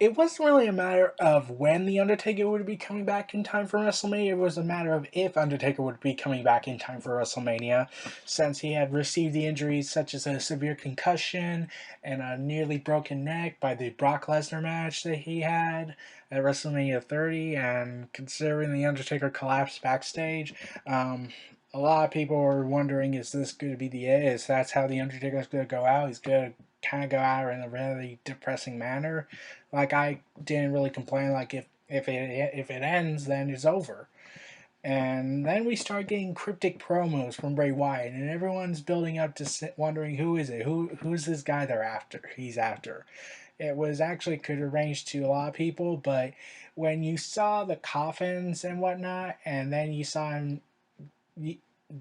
it wasn't really a matter of when the Undertaker would be coming back in time for WrestleMania. It was a matter of if Undertaker would be coming back in time for WrestleMania, since he had received the injuries such as a severe concussion and a nearly broken neck by the Brock Lesnar match that he had at WrestleMania 30. And considering the Undertaker collapsed backstage, a lot of people were wondering, is this going to be the end? Is that's how the Undertaker is going to go out? He's going to kind of go out in a really depressing manner. Like, I didn't really complain. Like, if it ends, then it's over. And then we start getting cryptic promos from Bray Wyatt, and everyone's building up to wondering who is it, who's this guy they're after. He's after. It was actually could arrange to a lot of people, but when you saw the coffins and whatnot, and then you saw him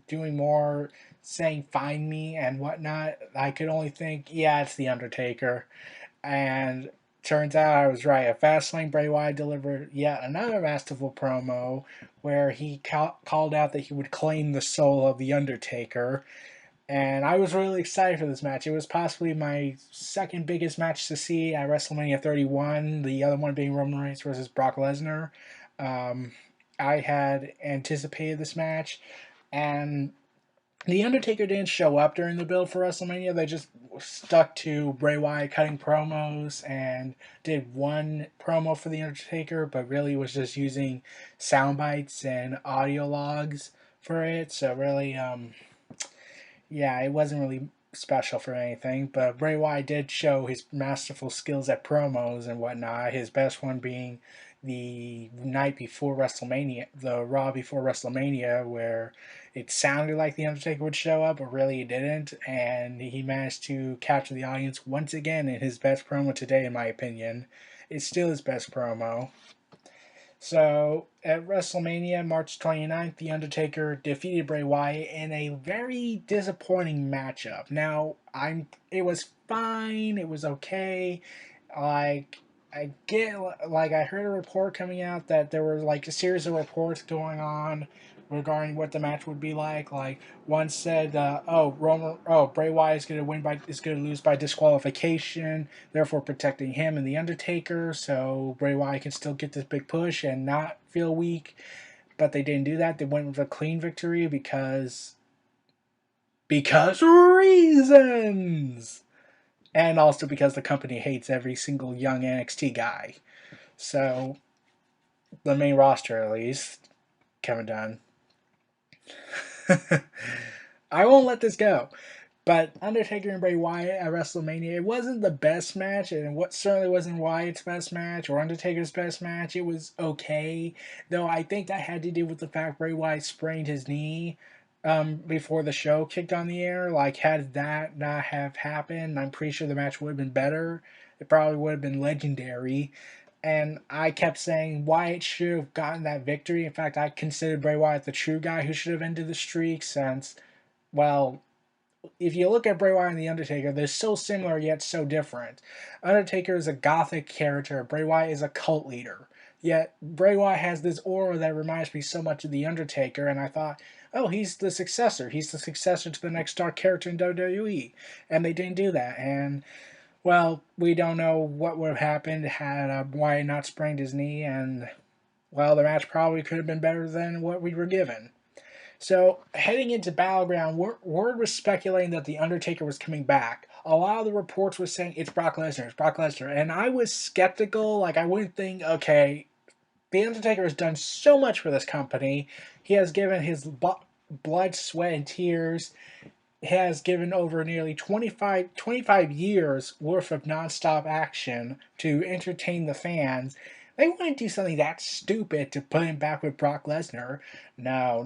doing more, saying "find me" and whatnot, I could only think, yeah, it's the Undertaker. And turns out I was right. At Fastlane, Bray Wyatt delivered yet another masterful promo where he called out that he would claim the soul of The Undertaker. And I was really excited for this match. It was possibly my second biggest match to see at WrestleMania 31, the other one being Roman Reigns versus Brock Lesnar. Um, I had anticipated this match, and the Undertaker didn't show up during the build for WrestleMania. They just stuck to Bray Wyatt cutting promos and did one promo for the Undertaker, but really was just using sound bites and audio logs for it. So really, yeah, it wasn't really special for anything. But Bray Wyatt did show his masterful skills at promos and whatnot. His best one being the night before WrestleMania, the Raw before WrestleMania, where it sounded like The Undertaker would show up, but really he didn't. And he managed to capture the audience once again in his best promo today, in my opinion. It's still his best promo. So at WrestleMania, March 29th, The Undertaker defeated Bray Wyatt in a very disappointing matchup. Now, it was fine, it was okay. Like, I heard a report coming out that there were like a series of reports going on regarding what the match would be like. Like, one said, Bray Wyatt is gonna lose by disqualification, therefore protecting him and the Undertaker, so Bray Wyatt can still get this big push and not feel weak. But they didn't do that. They went with a clean victory because reasons, and also because the company hates every single young NXT guy. So the main roster, at least, Kevin Dunn. I won't let this go. But Undertaker and Bray Wyatt at WrestleMania, it wasn't the best match, and what certainly wasn't Wyatt's best match or Undertaker's best match. It was okay, though I think that had to do with the fact Bray Wyatt sprained his knee before the show kicked on the air. Like, had that not have happened, I'm pretty sure the match would have been better. It probably would have been legendary. And I kept saying Wyatt should have gotten that victory. In fact, I considered Bray Wyatt the true guy who should have ended the streak since, well, if you look at Bray Wyatt and The Undertaker, they're so similar yet so different. Undertaker is a gothic character. Bray Wyatt is a cult leader. Yet Bray Wyatt has this aura that reminds me so much of The Undertaker, and I thought, oh, he's the successor. He's the successor to the next star character in WWE. And they didn't do that. And, well, we don't know what would have happened had Wyatt not sprained his knee, and, well, the match probably could have been better than what we were given. So, heading into Battleground, word was speculating that The Undertaker was coming back. A lot of the reports were saying it's Brock Lesnar. And I was skeptical. Like, I wouldn't think, okay, The Undertaker has done so much for this company. He has given his blood, sweat, and tears. He has given over nearly 25 years worth of nonstop action to entertain the fans. They wouldn't do something that stupid to put him back with Brock Lesnar. No,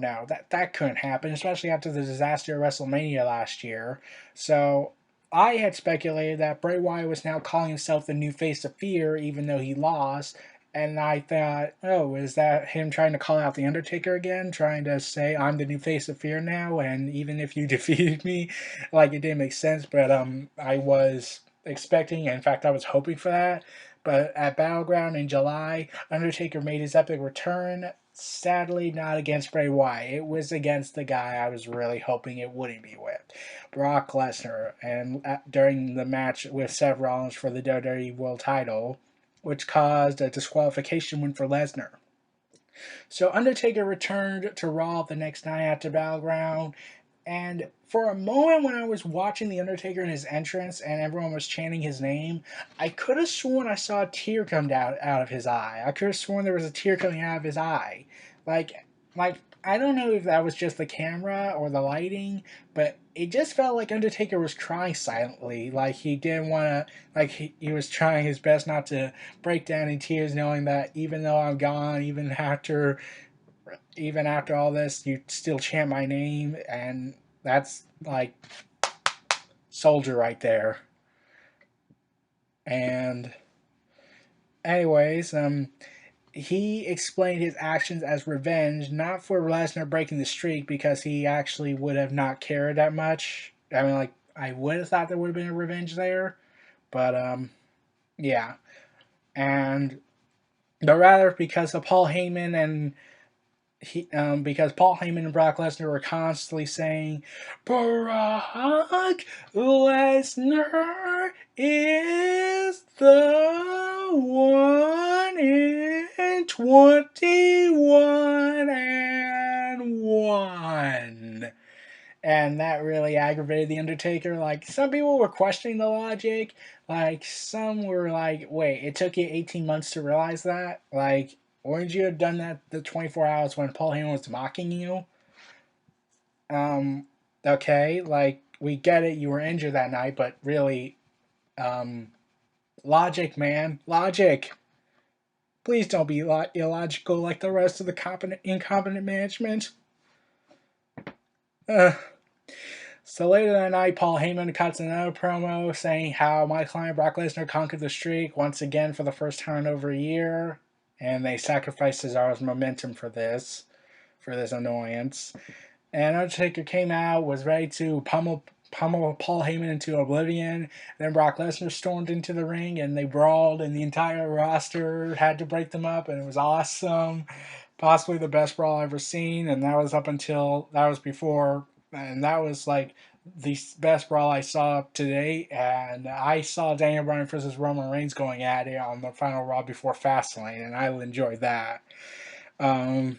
that couldn't happen, especially after the disaster of WrestleMania last year. So I had speculated that Bray Wyatt was now calling himself the new face of fear, even though he lost. And I thought, oh, is that him trying to call out The Undertaker again? Trying to say, I'm the new face of fear now, and even if you defeated me, like, it didn't make sense, but I was expecting, in fact, I was hoping for that. But at Battleground in July, Undertaker made his epic return. Sadly, not against Bray Wyatt. It was against the guy I was really hoping it wouldn't be with, Brock Lesnar. And during the match with Seth Rollins for the WWE World Title, which caused a disqualification win for Lesnar. So Undertaker returned to Raw the next night after Battleground, and for a moment when I was watching The Undertaker in his entrance and everyone was chanting his name, I could have sworn I saw a tear come out of his eye. I could have sworn there was a tear coming out of his eye. Like, like I don't know if that was just the camera or the lighting, but it just felt like Undertaker was crying silently. Like he didn't want to, like he was trying his best not to break down in tears, knowing that even though I'm gone, even after all this, you still chant my name, and that's like soldier right there. And anyways, he explained his actions as revenge, not for Lesnar breaking the streak, because he actually would have not cared that much. I mean, like I would have thought there would have been a revenge there, but yeah, and but rather because of Paul Heyman and because Paul Heyman and Brock Lesnar were constantly saying, Brock Lesnar is the 1-21-1. And that really aggravated The Undertaker. Like, some people were questioning the logic. Like, some were like, wait, it took you 18 months to realize that? Like, wouldn't you have done that the 24 hours when Paul Heyman was mocking you? Um, okay, like, we get it, you were injured that night, but really, um, logic, man. Logic. Please don't be illogical like the rest of the incompetent management. Uh, So later that night, Paul Heyman cuts another promo saying how my client Brock Lesnar conquered the streak once again for the first time in over a year, and they sacrificed Cesaro's momentum for this annoyance. And Undertaker came out, was ready to pummel Paul Heyman into oblivion. Then Brock Lesnar stormed into the ring, and they brawled, and the entire roster had to break them up, and it was awesome. Possibly the best brawl I've ever seen, and that was before, and that was like the best brawl I saw today. And I saw Daniel Bryan versus Roman Reigns going at it on the final Raw before Fastlane, and I enjoyed that. Um,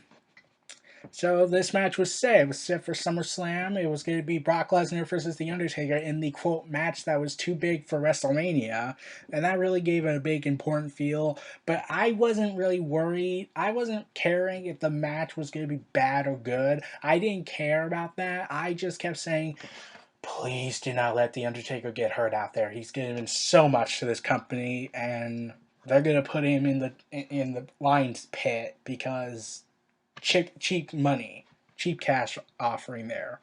so this match was set. It was set for SummerSlam. It was going to be Brock Lesnar versus The Undertaker in the quote match that was too big for WrestleMania, and that really gave it a big important feel. But I wasn't really worried. I wasn't caring if the match was going to be bad or good. I didn't care about that. I just kept saying, please do not let The Undertaker get hurt out there. He's given so much to this company, and they're going to put him in the lion's pit because cheap money, cheap cash offering there,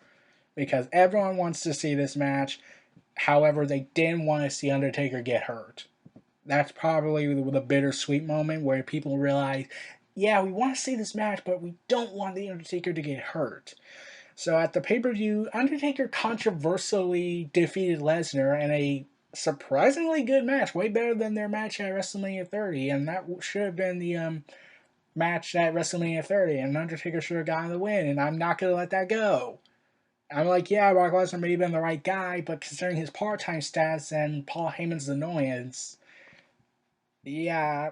because everyone wants to see this match. However, they didn't want to see Undertaker get hurt. That's probably the bittersweet moment where people realize, yeah, we want to see this match, but we don't want the Undertaker to get hurt. So at the pay-per-view, Undertaker controversially defeated Lesnar in a surprisingly good match, way better than their match at WrestleMania 30, and that should have been the match at WrestleMania 30, and Undertaker should have gotten the win, and I'm not going to let that go. I'm like, yeah, Brock Lesnar may have been the right guy, but considering his part-time stats and Paul Heyman's annoyance, yeah,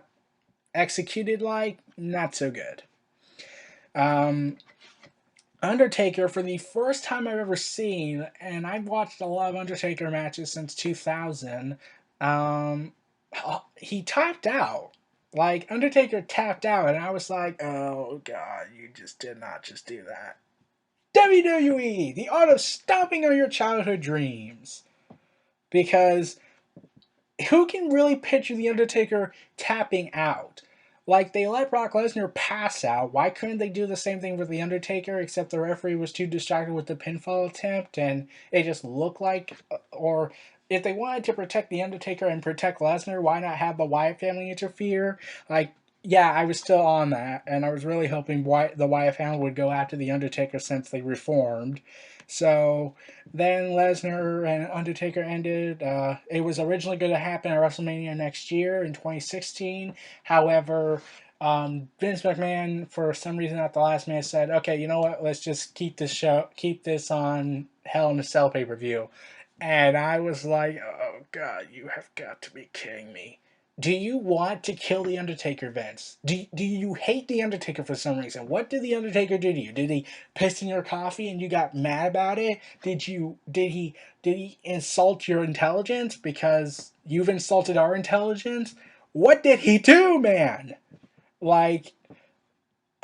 executed like, not so good. Um, Undertaker, for the first time I've ever seen, and I've watched a lot of Undertaker matches since 2000, um, he tapped out. Like, Undertaker tapped out, and I was like, oh, God, you just did not just do that. WWE, the art of stomping on your childhood dreams. Because who can really picture The Undertaker tapping out? Like, they let Brock Lesnar pass out. Why couldn't they do the same thing with The Undertaker, except the referee was too distracted with the pinfall attempt and it just looked like. Or if they wanted to protect The Undertaker and protect Lesnar, why not have the Wyatt family interfere? Like, yeah, I was still on that, and I was really hoping the Wyatt family would go after The Undertaker since they reformed. So then Lesnar and Undertaker ended. It was originally going to happen at WrestleMania next year in 2016. However, Vince McMahon, for some reason at the last minute, said, "Okay, you know what? Let's just keep this on Hell in a Cell pay-per-view." And I was like, "Oh God, you have got to be kidding me!" Do you want to kill the Undertaker, Vince? Do you hate the Undertaker for some reason? What did the Undertaker do to you? Did he piss in your coffee and you got mad about it? Did he insult your intelligence because you've insulted our intelligence? What did he do, man? Like,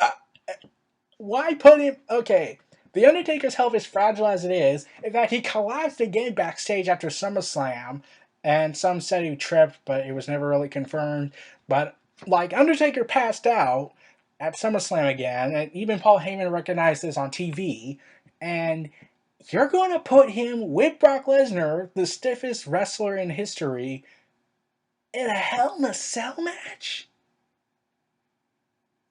uh, why put him? Okay, the Undertaker's health is fragile as it is. In fact, he collapsed again backstage after SummerSlam, and some said he tripped, but it was never really confirmed. But like, Undertaker passed out at SummerSlam again, and even Paul Heyman recognized this on TV. And you're going to put him with Brock Lesnar, the stiffest wrestler in history, in a Hell in a Cell match?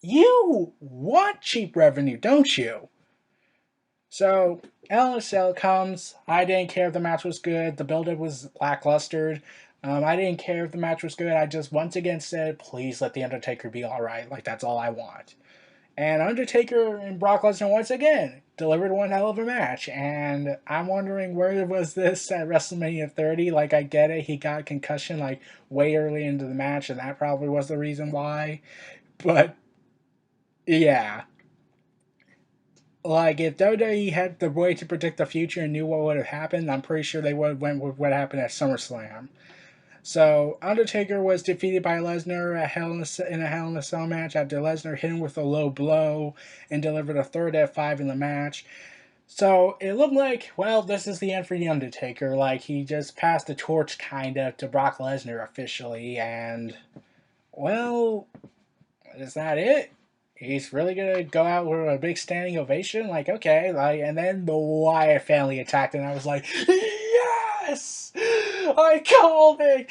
You want cheap revenue, don't you? So LSL comes. I didn't care if the match was good. The build-up was lackluster. I didn't care if the match was good. I just once again said, please let the Undertaker be all right. Like, that's all I want. And Undertaker and Brock Lesnar once again delivered one hell of a match. And I'm wondering, where was this at WrestleMania 30? Like, I get it. He got concussion like way early into the match, and that probably was the reason why. But yeah. Like, if WWE had the way to predict the future and knew what would have happened, I'm pretty sure they would have went with what happened at SummerSlam. So Undertaker was defeated by Lesnar in a Hell in a Cell match after Lesnar hit him with a low blow and delivered a third F5 in the match. So it looked like, well, this is the end for the Undertaker. Like, he just passed the torch kind of to Brock Lesnar officially, and well, is that it? He's really gonna go out with a big standing ovation? Like, okay, like, and then the Wyatt family attacked, and I was like, yes, I called it,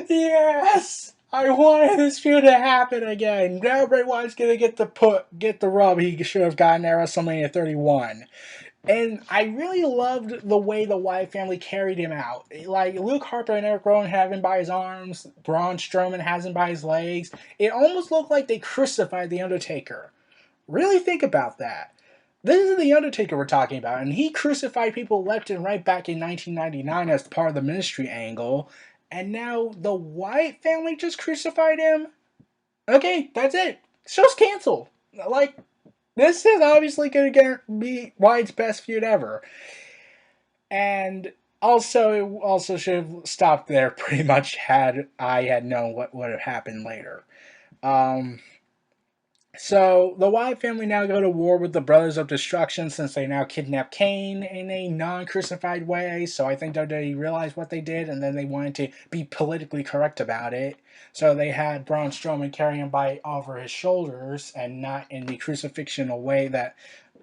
yes, I wanted this feud to happen again. Now Bray Wyatt's gonna get the rub he should have gotten at WrestleMania 31. And I really loved the way the Wyatt family carried him out. Like, Luke Harper and Eric Rowan have him by his arms, Braun Strowman has him by his legs. It almost looked like they crucified The Undertaker. Really think about that. This is The Undertaker we're talking about, and he crucified people left and right back in 1999 as part of the ministry angle, and now the Wyatt family just crucified him? Okay, that's it. Show's canceled. Like, this is obviously going to be Wyatt's best feud ever. And also, it also should have stopped there pretty much had I had known what would have happened later. Um, so the Wyatt family now go to war with the Brothers of Destruction since they now kidnapped Kane in a non-crucified way. So I think they realized what they did, and then they wanted to be politically correct about it. So they had Braun Strowman carry him by over his shoulders, and not in the crucifixional way that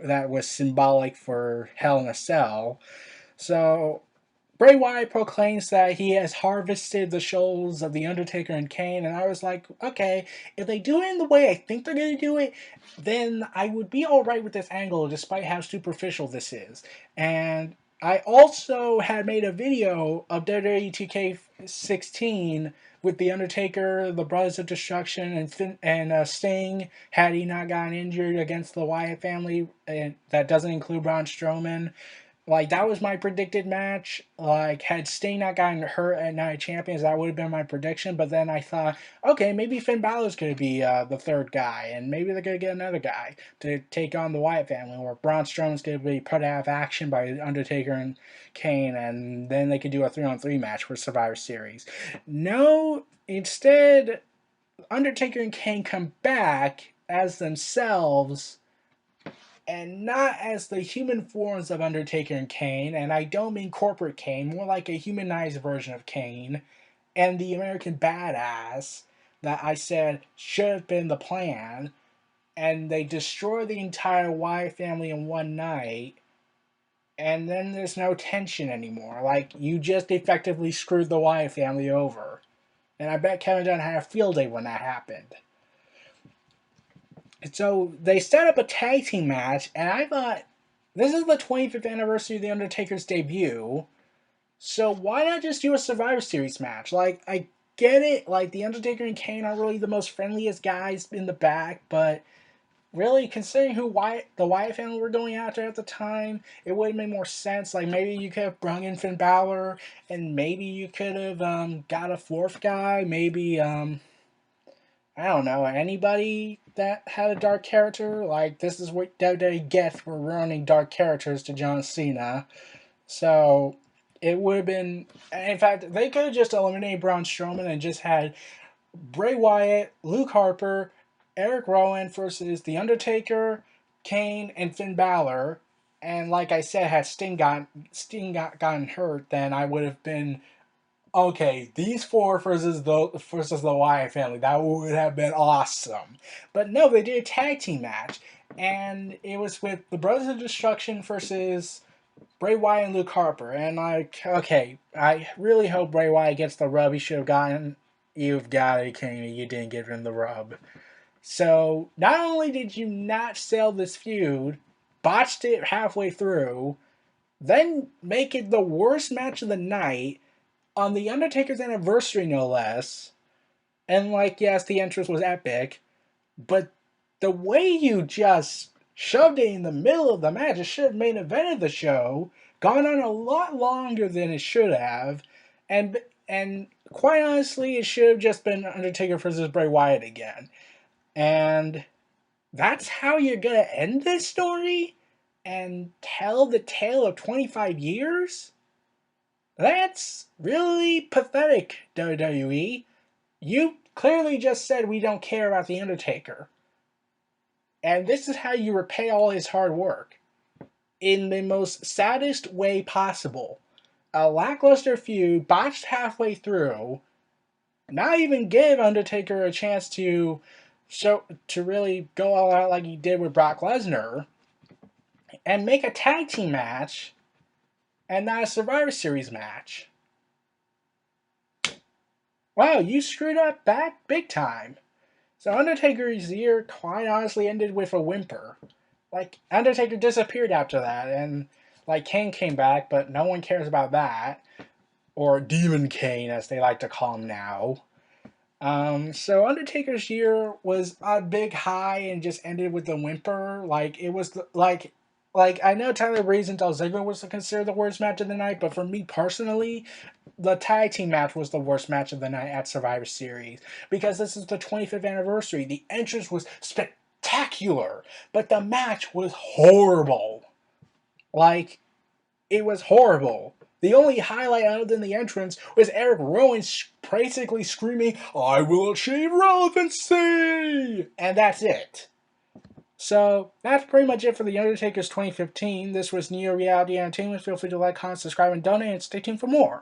was symbolic for Hell in a Cell. So Bray Wyatt proclaims that he has harvested the souls of The Undertaker and Kane, and I was like, okay, if they do it in the way I think they're going to do it, then I would be alright with this angle, despite how superficial this is. And I also had made a video of WWE 2K16 with The Undertaker, the Brothers of Destruction, and Sting, had he not gotten injured against the Wyatt family, and that doesn't include Braun Strowman. Like, that was my predicted match. Like, had Sting not gotten hurt at Night of Champions, that would have been my prediction. But then I thought, okay, maybe Finn Balor's going to be the third guy, and maybe they're going to get another guy to take on the Wyatt family, or Braun Strowman's going to be put out of action by Undertaker and Kane, and then they could do a 3-on-3 match for Survivor Series. No, instead, Undertaker and Kane come back as themselves, and not as the human forms of Undertaker and Kane, and I don't mean corporate Kane, more like a humanized version of Kane, and the American Badass that I said should have been the plan, and they destroy the entire Wyatt family in one night, and then there's no tension anymore. Like, you just effectively screwed the Wyatt family over. And I bet Kevin Dunn had a field day when that happened. So they set up a tag team match, and I thought, this is the 25th anniversary of The Undertaker's debut, so why not just do a Survivor Series match? Like, I get it, like, The Undertaker and Kane are really the most friendliest guys in the back, but really, considering who the Wyatt family were going after at the time, it would have made more sense. Like maybe you could have brung in Finn Balor, and maybe you could have got a fourth guy. Maybe I don't know, anybody that had a dark character. Like this is what WWE gets for running dark characters to John Cena. So it would have been. In fact, they could have just eliminated Braun Strowman and just had Bray Wyatt, Luke Harper, Eric Rowan versus The Undertaker, Kane, and Finn Balor. And like I said, had gotten hurt, then I would have been okay. These four versus the Wyatt family. That would have been awesome. But no, they did a tag team match, and it was with the Brothers of Destruction versus Bray Wyatt and Luke Harper. And like, okay, I really hope Bray Wyatt gets the rub he should have gotten. You've got it, King. You didn't give him the rub. So not only did you not sell this feud, botched it halfway through, then make it the worst match of the night on the Undertaker's anniversary, no less. And like, yes, the entrance was epic, but the way you just shoved it in the middle of the match, it should have main evented the show, gone on a lot longer than it should have, and quite honestly, it should have just been Undertaker versus Bray Wyatt again. And that's how you're gonna end this story and tell the tale of 25 years? That's really pathetic, WWE. You clearly just said we don't care about The Undertaker. And this is how you repay all his hard work. In the most saddest way possible. A lackluster feud, botched halfway through, not even give Undertaker a chance to really go all out like he did with Brock Lesnar, and make a tag team match and not a Survivor Series match. Wow, you screwed up big time. So Undertaker's year quite honestly ended with a whimper. Like, Undertaker disappeared after that, and like Kane came back, but no one cares about that. Or Demon Kane, as they like to call him now. So Undertaker's year was a big high and just ended with a whimper. Like it was like I know Tyler Breeze and Dolph Ziggler was considered the worst match of the night, but for me personally, the tag team match was the worst match of the night at Survivor Series because this is the 25th anniversary. The entrance was spectacular, but the match was horrible. Like it was horrible. The only highlight other than the entrance was Eric Rowan basically screaming, "I will achieve relevancy!" And that's it. So that's pretty much it for The Undertaker's 2015. This was Neo Reality Entertainment. Feel free to like, comment, subscribe, and donate, and stay tuned for more.